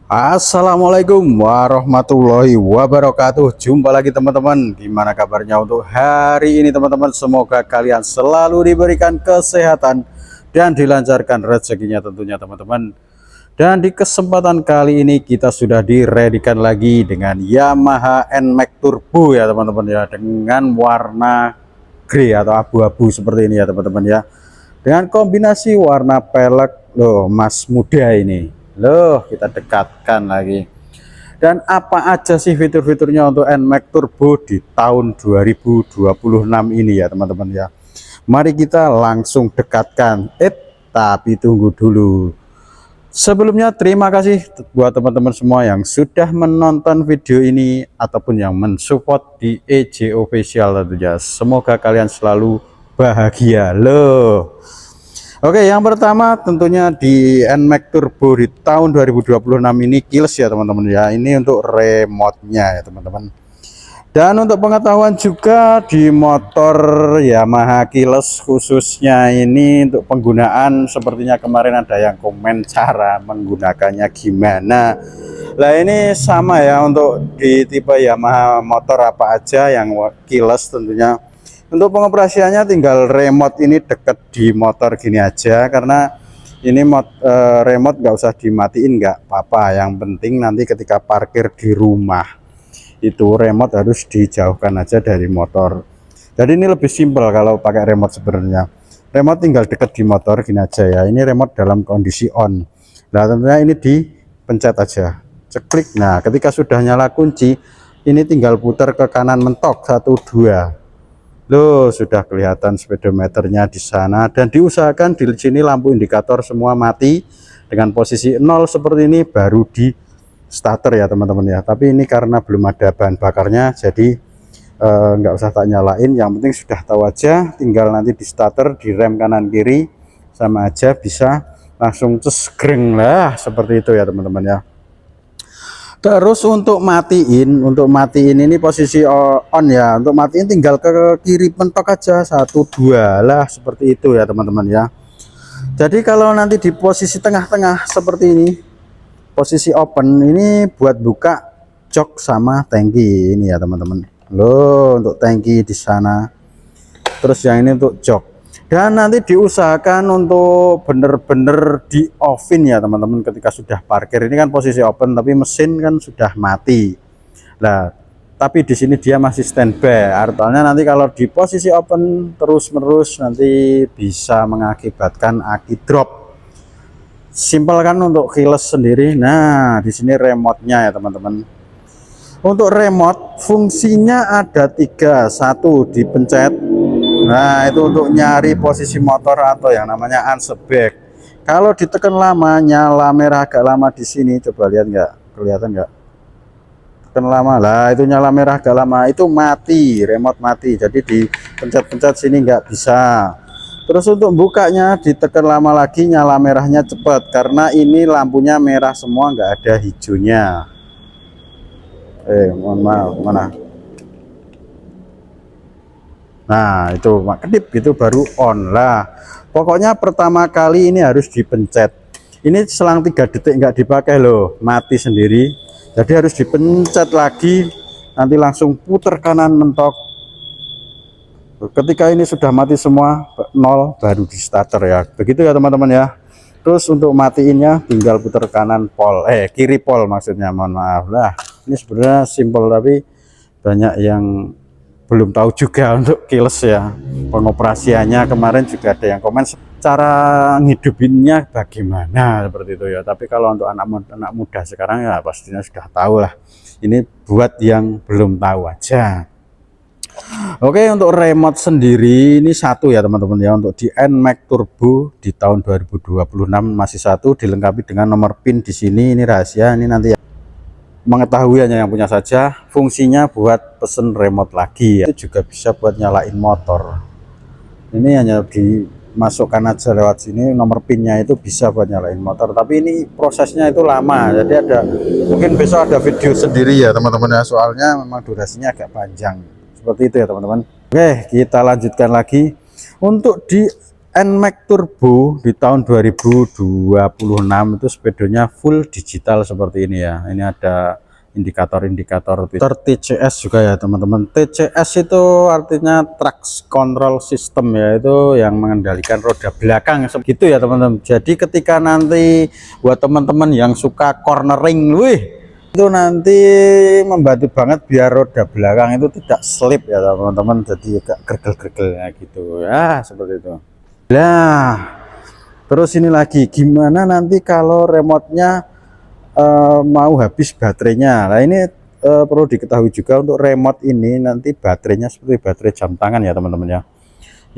Assalamualaikum warahmatullahi wabarakatuh. Jumpa lagi teman-teman. Gimana kabarnya untuk hari ini teman-teman? Semoga kalian selalu diberikan kesehatan dan dilancarkan rezekinya tentunya teman-teman. Dan di kesempatan kali ini kita sudah diredikan lagi dengan Yamaha NMAX Turbo ya teman-teman ya, dengan warna grey atau abu-abu seperti ini ya teman-teman ya. Dengan kombinasi warna pelek loh, Mas muda ini. Loh, kita dekatkan lagi. Dan apa aja sih fitur-fiturnya untuk NMAX Turbo di tahun 2026 ini ya teman-teman ya. Mari kita langsung dekatkan. Tapi tunggu dulu. Sebelumnya terima kasih buat teman-teman semua yang sudah menonton video ini ataupun yang mensupport di EJ Official tentunya. Semoga kalian selalu bahagia loh. Oke, yang pertama tentunya di NMAX Turbo di tahun 2026 ini keyless ya teman-teman ya. Ini untuk remote-nya ya teman-teman. Dan untuk pengetahuan juga di motor Yamaha keyless khususnya ini untuk penggunaan, sepertinya kemarin ada yang komen cara menggunakannya gimana. Nah ini sama ya untuk di tipe Yamaha motor apa aja yang keyless tentunya. Untuk pengoperasiannya tinggal remote ini deket di motor gini aja, karena ini remote nggak usah dimatiin nggak apa-apa. Yang penting nanti ketika parkir di rumah itu remote harus dijauhkan aja dari motor. Jadi ini lebih simpel kalau pakai remote sebenarnya. Remote tinggal deket di motor gini aja ya. Ini remote dalam kondisi on. Nah tentunya ini dipencet aja, ceklik. Nah ketika sudah nyala kunci, ini tinggal putar ke kanan mentok 1 2. Loh, sudah kelihatan speedometernya di sana, dan diusahakan di sini lampu indikator semua mati dengan posisi 0 seperti ini, baru di starter ya teman-teman ya. Tapi ini karena belum ada bahan bakarnya, jadi nggak usah tak nyalain. Yang penting sudah tahu aja, tinggal nanti di starter, di rem kanan kiri sama aja, bisa langsung cesgreng lah seperti itu ya teman-teman ya. Terus untuk matiin ini posisi on ya. Untuk matiin tinggal ke kiri mentok aja 1 2 lah seperti itu ya teman-teman ya. Jadi kalau nanti di posisi tengah-tengah seperti ini, posisi open ini buat buka jok sama tangki ini ya teman-teman. Loh, untuk tangki di sana. Terus yang ini untuk jok. Dan nanti diusahakan untuk bener-bener di offin ya teman-teman ketika sudah parkir. Ini kan posisi open tapi mesin kan sudah mati. Nah tapi di sini dia masih standby, artinya nanti kalau di posisi open terus-menerus nanti bisa mengakibatkan aki drop. Simpel kan untuk keyless sendiri. Nah di sini remote-nya ya teman-teman. Untuk remote fungsinya ada 3. 1 dipencet. Nah itu untuk nyari posisi motor atau yang namanya unseback. Kalau ditekan lama nyala merah agak lama di sini, coba lihat nggak, kelihatan nggak? Tekan lama lah, itu nyala merah agak lama, itu mati, remote mati. Jadi dipencet-pencet sini nggak bisa. Terus untuk bukanya ditekan lama lagi, nyala merahnya cepat, karena ini lampunya merah semua, nggak ada hijaunya. Mohon maaf, mana? Nah itu kedip gitu baru on lah. Pokoknya pertama kali ini harus dipencet. Ini selang 3 detik nggak dipakai loh, mati sendiri. Jadi harus dipencet lagi, nanti langsung putar kanan mentok. Ketika ini sudah mati semua 0 baru di starter ya. Begitu ya teman-teman ya. Terus untuk matiinnya tinggal putar kanan kiri pol maksudnya, mohon maaf lah. Ini sebenarnya simpel tapi banyak yang belum tahu juga untuk keyless ya. Pengoperasiannya kemarin juga ada yang komen cara ngidupinnya bagaimana seperti itu ya. Tapi kalau untuk anak muda sekarang ya pastinya sudah tahu lah. Ini buat yang belum tahu aja. Oke, untuk remote sendiri ini 1 ya teman-teman ya. Untuk di NMAX Turbo di tahun 2026 masih 1, dilengkapi dengan nomor pin di sini. Ini rahasia, ini nanti ya mengetahui hanya yang punya saja. Fungsinya buat pesen remote lagi ya. Itu juga bisa buat nyalain motor. Ini hanya dimasukkan aja lewat sini, nomor pinnya itu bisa buat nyalain motor. Tapi ini prosesnya itu lama, jadi ada mungkin besok ada video sendiri ya teman-teman ya, soalnya memang durasinya agak panjang seperti itu ya teman-teman. Oke, kita lanjutkan lagi. Untuk di NMAX Turbo di tahun 2026 itu sepedanya full digital seperti ini ya. Ini ada indikator-indikator TCS juga ya teman-teman. TCS itu artinya Traction Control System ya, itu yang mengendalikan roda belakang gitu ya teman-teman. Jadi ketika nanti buat teman-teman yang suka cornering, itu nanti membantu banget biar roda belakang itu tidak slip ya teman-teman, jadi agak gergel-gergel ya gitu ya, seperti itu. Nah, terus ini lagi gimana nanti kalau remote-nya mau habis baterainya. Nah ini perlu diketahui juga untuk remote ini nanti baterainya seperti baterai jam tangan ya teman-teman ya,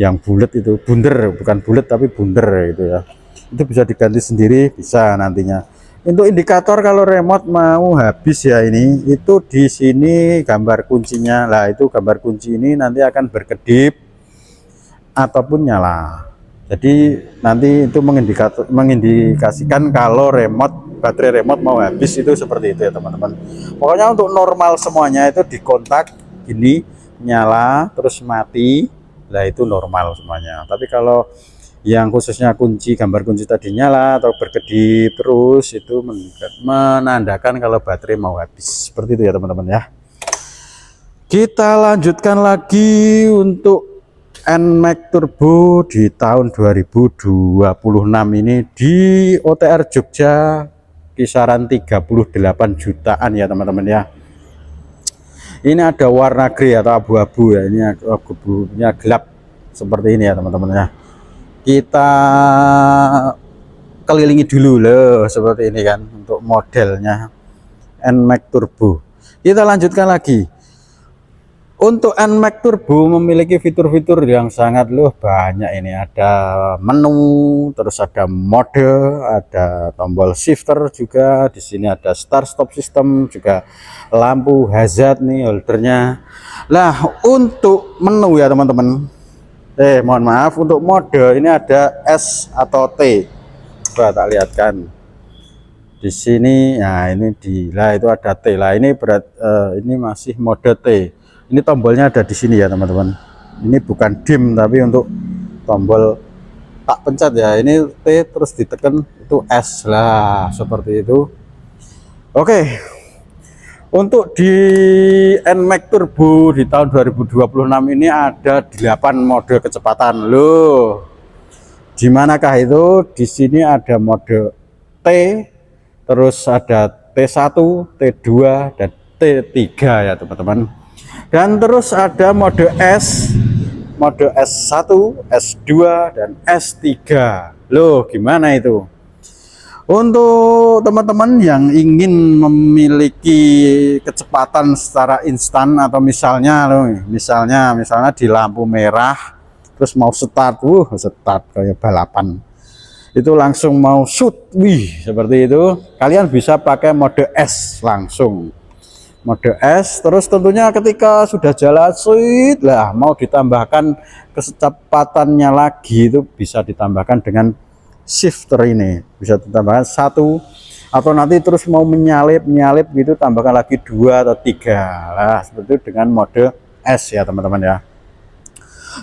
yang bulat itu, bunder, bukan bulat tapi bunder itu ya. Itu bisa diganti sendiri, bisa nantinya. Untuk indikator kalau remote mau habis ya, ini itu di sini gambar kuncinya. Lah itu gambar kunci ini nanti akan berkedip ataupun nyala. Jadi nanti itu mengindikasikan kalau baterai remote mau habis, itu seperti itu ya teman-teman. Pokoknya untuk normal semuanya itu dikontak gini, nyala terus mati, lah itu normal semuanya. Tapi kalau yang khususnya kunci, gambar kunci tadi nyala atau berkedip terus, itu menandakan kalau baterai mau habis. Seperti itu ya teman-teman ya. Kita lanjutkan lagi untuk NMAX Turbo di tahun 2026 ini di OTR Jogja kisaran 38 jutaan ya teman-teman ya. Ini ada warna grey atau abu-abu ya, ini abu-abunya gelap seperti ini ya teman-teman ya. Kita kelilingi dulu loh seperti ini kan untuk modelnya NMAX Turbo. Kita lanjutkan lagi. Untuk NMAX Turbo memiliki fitur-fitur yang sangat banyak. Ini ada menu, terus ada mode, ada tombol shifter juga. Di sini ada start stop system juga, lampu hazard nih holdernya. Lah untuk menu ya teman-teman. Mohon maaf, untuk mode ini ada S atau T. Coba tak lihatkan. Di sini, nah ini itu ada T lah. Ini ini masih mode T. Ini tombolnya ada di sini ya teman-teman. Ini bukan dim tapi untuk tombol tak pencet ya. Ini T terus ditekan itu S lah, seperti itu. Oke. Untuk di NMAX Turbo di tahun 2026 ini ada 8 mode kecepatan loh. Di manakah itu? Di sini ada mode T, terus ada T1, T2 dan T3 ya teman-teman. Dan terus ada mode S1, S2 dan S3. Loh, gimana itu? Untuk teman-teman yang ingin memiliki kecepatan secara instan, atau misalnya di lampu merah terus mau start kayak balapan, itu langsung mau shoot, seperti itu, kalian bisa pakai mode S langsung. Mode S, terus tentunya ketika sudah jalan sweet lah, mau ditambahkan kecepatannya lagi, itu bisa ditambahkan dengan shifter ini, bisa ditambahkan 1, atau nanti terus mau menyalip gitu tambahkan lagi 2 atau 3 lah, seperti itu dengan mode S ya teman-teman ya.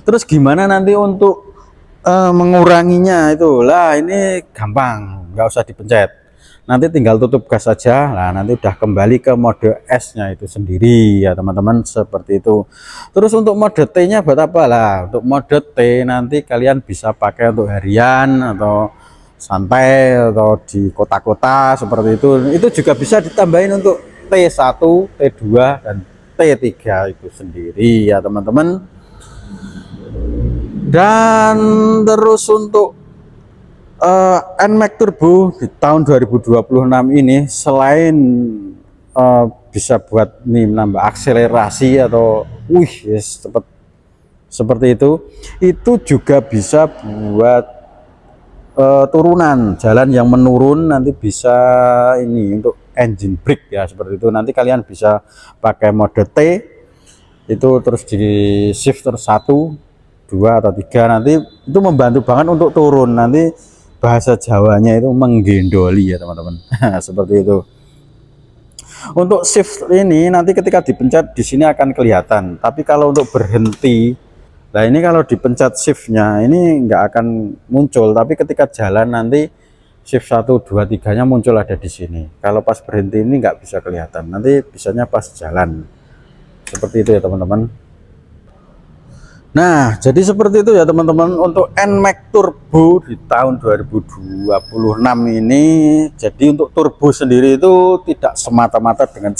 Terus gimana nanti untuk menguranginya itu? Lah ini gampang, nggak usah dipencet, nanti tinggal tutup gas saja. Nah nanti udah kembali ke mode S nya itu sendiri ya teman-teman, seperti itu. Terus untuk mode T nya buat apa lah? Untuk mode T nanti kalian bisa pakai untuk harian atau santai atau di kota-kota seperti itu juga bisa ditambahin untuk T1, T2 dan T3 itu sendiri ya teman-teman. Dan terus untuk NMAX Turbo di tahun 2026 ini selain bisa buat nambah akselerasi atau cepet seperti itu juga bisa buat turunan jalan yang menurun, nanti bisa ini untuk engine brake ya, seperti itu. Nanti kalian bisa pakai mode T itu, terus di shifter 1, 2 atau 3, nanti itu membantu banget untuk turun. Nanti bahasa Jawanya itu menggendoli ya teman-teman. Seperti itu. Untuk shift ini nanti ketika dipencet di sini akan kelihatan, tapi kalau untuk berhenti Nah ini kalau dipencet shiftnya ini nggak akan muncul, tapi ketika jalan nanti shift 1 2 3 nya muncul ada di sini. Kalau pas berhenti ini nggak bisa kelihatan, nanti bisanya pas jalan seperti itu ya teman-teman. Nah jadi seperti itu ya teman-teman untuk NMAX Turbo di tahun 2026 ini. Jadi untuk turbo sendiri itu tidak semata-mata dengan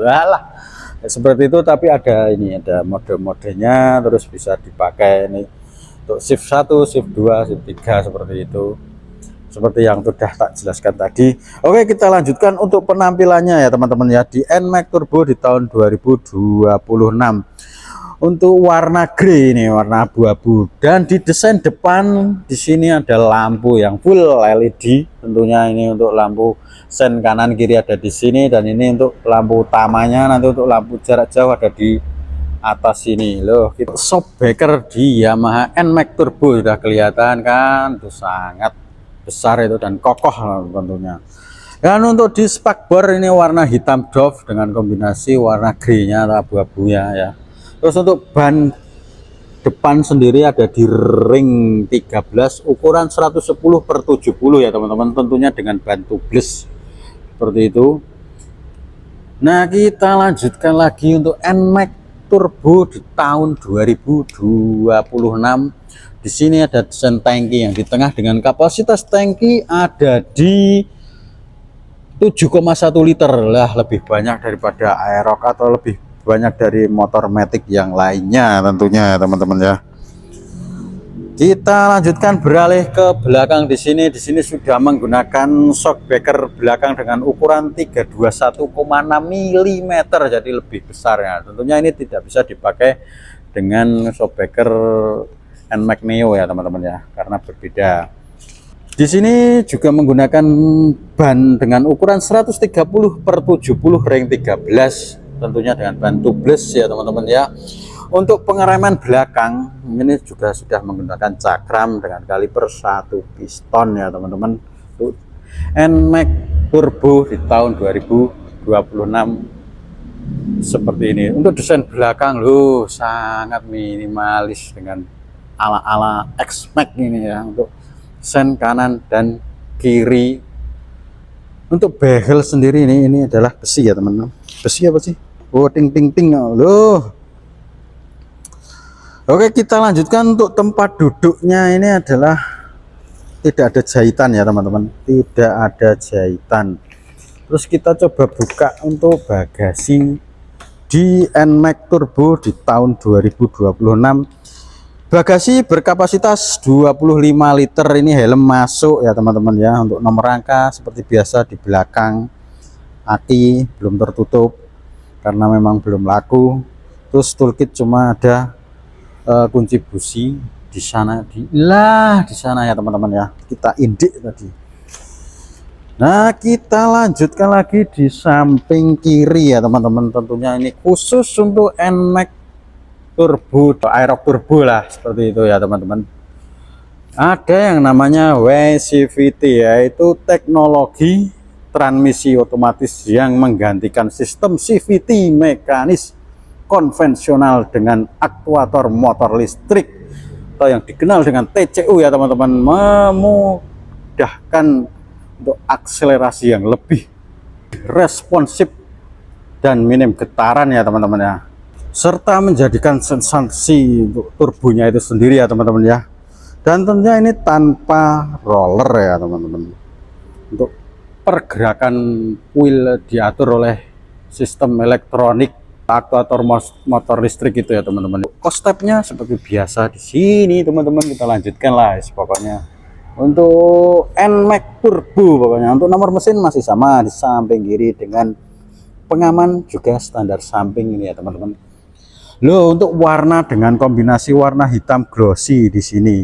alah seperti itu, tapi ada ini, ada mode-modenya, terus bisa dipakai ini untuk shift 1 shift 2 shift 3 seperti itu, seperti yang sudah tak jelaskan tadi. Oke, kita lanjutkan untuk penampilannya ya teman-teman ya, di NMAX Turbo di tahun 2026 untuk warna grey ini, warna abu-abu, dan di desain depan di sini ada lampu yang full LED tentunya. Ini untuk lampu sen kanan kiri ada di sini, dan ini untuk lampu utamanya. Nanti untuk lampu jarak jauh ada di atas sini loh. Kita shockbreaker di Yamaha NMAX Turbo sudah kelihatan kan, itu sangat besar itu dan kokoh tentunya. Dan untuk di spakbor ini warna hitam doff dengan kombinasi warna grey-nya atau abu-abunya ya. Terus untuk ban depan sendiri ada di ring 13 ukuran 110/70 ya teman-teman, tentunya dengan ban tubeless seperti itu. Nah kita lanjutkan lagi untuk NMAX Turbo di tahun 2026. Di sini ada desain tangki yang di tengah dengan kapasitas tangki ada di 7,1 liter lah, lebih banyak daripada Aerox atau lebih banyak dari motor matic yang lainnya tentunya ya teman-teman ya. Kita lanjutkan beralih ke belakang. Di sini sudah menggunakan shockbreaker belakang dengan ukuran 321,6 mm, jadi lebih besar ya. Tentunya ini tidak bisa dipakai dengan shockbreaker NMAX Neo ya teman-teman ya, karena berbeda. Di sini juga menggunakan ban dengan ukuran 130/70 ring 13, tentunya dengan ban tubeless ya teman-teman ya. Untuk pengereman belakang ini juga sudah menggunakan cakram dengan kaliper 1 piston ya teman-teman. Untuk NMAX Turbo di tahun 2026 seperti ini. Untuk desain belakang loh sangat minimalis dengan ala-ala X-Max ini ya. Untuk sen kanan dan kiri. Untuk behel sendiri ini adalah besi ya teman-teman. Besi apa sih? Oh, ting loh. Oke, kita lanjutkan untuk tempat duduknya. Ini adalah tidak ada jahitan ya teman-teman, tidak ada jahitan. Terus kita coba buka untuk bagasi di NMAX Turbo di tahun 2026. Bagasi berkapasitas 25 liter. Ini helm masuk ya teman-teman ya. Untuk nomor rangka seperti biasa di belakang. Aki belum tertutup karena memang belum laku. Terus toolkit cuma ada kunci busi di sana, di sana ya teman-teman ya. Kita indik tadi. Nah kita lanjutkan lagi di samping kiri ya teman-teman. Tentunya ini khusus untuk NMAX Turbo, Aerox Turbo lah seperti itu ya teman-teman. Ada yang namanya WCVT, yaitu teknologi transmisi otomatis yang menggantikan sistem CVT mekanis konvensional dengan aktuator motor listrik atau yang dikenal dengan TCU ya teman-teman, memudahkan untuk akselerasi yang lebih responsif dan minim getaran ya teman-teman ya, serta menjadikan sensasi untuk turbonya itu sendiri ya teman-teman ya. Dan tentunya ini tanpa roller ya teman-teman. Untuk pergerakan wheel diatur oleh sistem elektronik aktuator motor listrik itu ya teman-teman. Kostepnya seperti biasa di sini teman-teman. Kita lanjutkan lah pokoknya untuk NMAX Turbo. Pokoknya untuk nomor mesin masih sama di samping kiri dengan pengaman juga standar samping ini ya teman-teman. Loh, untuk warna dengan kombinasi warna hitam glossy di sini.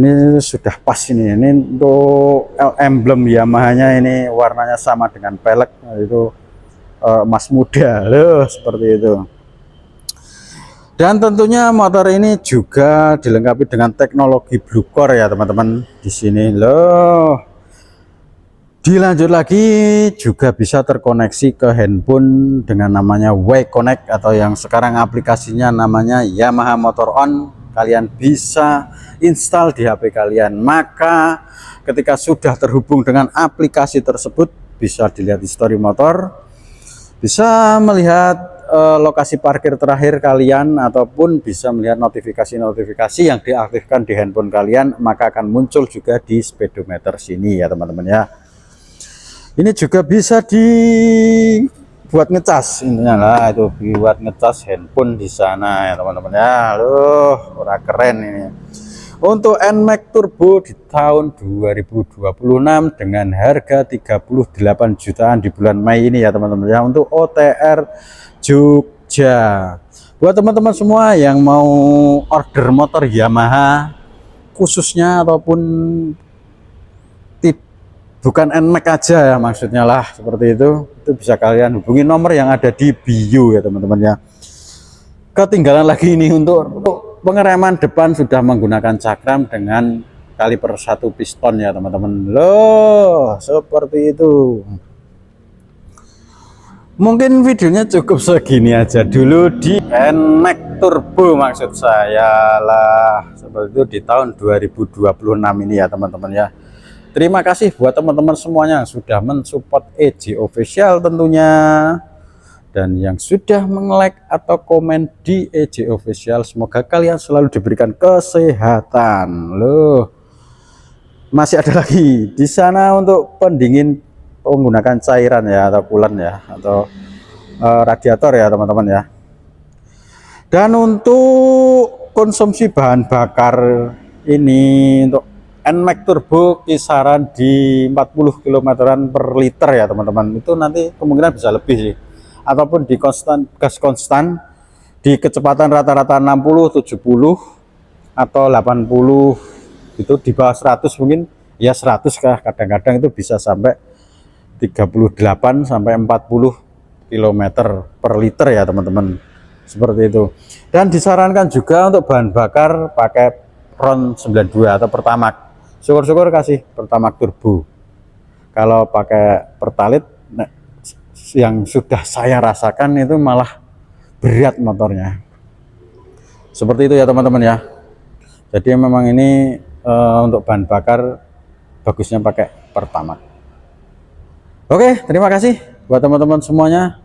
Ini sudah pas ini untuk emblem Yamaha-nya ini warnanya sama dengan pelek, itu emas muda loh seperti itu. Dan tentunya motor ini juga dilengkapi dengan teknologi Blue Core ya teman-teman. Di sini loh Dilanjut lagi juga bisa terkoneksi ke handphone dengan namanya WeConnect atau yang sekarang aplikasinya namanya Yamaha Motor On. Kalian bisa install di HP kalian. Maka ketika sudah terhubung dengan aplikasi tersebut, bisa dilihat history motor, bisa melihat lokasi parkir terakhir kalian, ataupun bisa melihat notifikasi-notifikasi yang diaktifkan di handphone kalian, maka akan muncul juga di speedometer sini ya teman-teman ya. Ini juga bisa dibuat ngecas, intinya lah itu buat ngecas handphone di sana ya teman-teman ya. Loh, ora keren ini. Untuk NMAX Turbo di tahun 2026 dengan harga 38 jutaan di bulan Mei ini ya teman-teman ya, untuk OTR Jogja. Buat teman-teman semua yang mau order motor Yamaha khususnya, ataupun bukan NMAX aja ya maksudnya lah, seperti itu bisa kalian hubungi nomor yang ada di bio ya teman-teman ya. Ketinggalan lagi ini untuk pengereman depan sudah menggunakan cakram dengan kaliper 1 piston ya teman-teman. Loh, seperti itu. Mungkin videonya cukup segini aja dulu di NMAX Turbo maksud saya lah, seperti itu di tahun 2026 ini ya teman-teman ya. Terima kasih buat teman-teman semuanya yang sudah mensupport EJ Official tentunya, dan yang sudah meng-like atau komen di EJ Official. Semoga kalian selalu diberikan kesehatan. Loh, masih ada lagi di sana untuk pendingin menggunakan cairan ya, atau coolant ya, atau radiator ya teman-teman ya. Dan untuk konsumsi bahan bakar ini untuk NMAX Turbo kisaran di 40 km/per liter ya teman-teman. Itu nanti kemungkinan bisa lebih sih, ataupun di gas konstan di kecepatan rata-rata 60, 70 atau 80, itu di bawah 100 mungkin ya 100 kah, kadang-kadang itu bisa sampai 38 sampai 40 km/per liter ya teman-teman, seperti itu. Dan disarankan juga untuk bahan bakar pakai RON 92 atau Pertamax. Syukur-syukur kasih Pertamax Turbo. Kalau pakai Pertalite, nah, yang sudah saya rasakan itu malah berat motornya. Seperti itu ya teman-teman ya. Jadi memang ini untuk bahan bakar bagusnya pakai Pertamax. Oke, terima kasih buat teman-teman semuanya.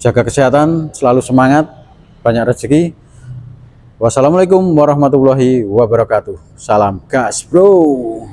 Jaga kesehatan, selalu semangat, banyak rezeki. Wassalamualaikum warahmatullahi wabarakatuh. Salam gas bro.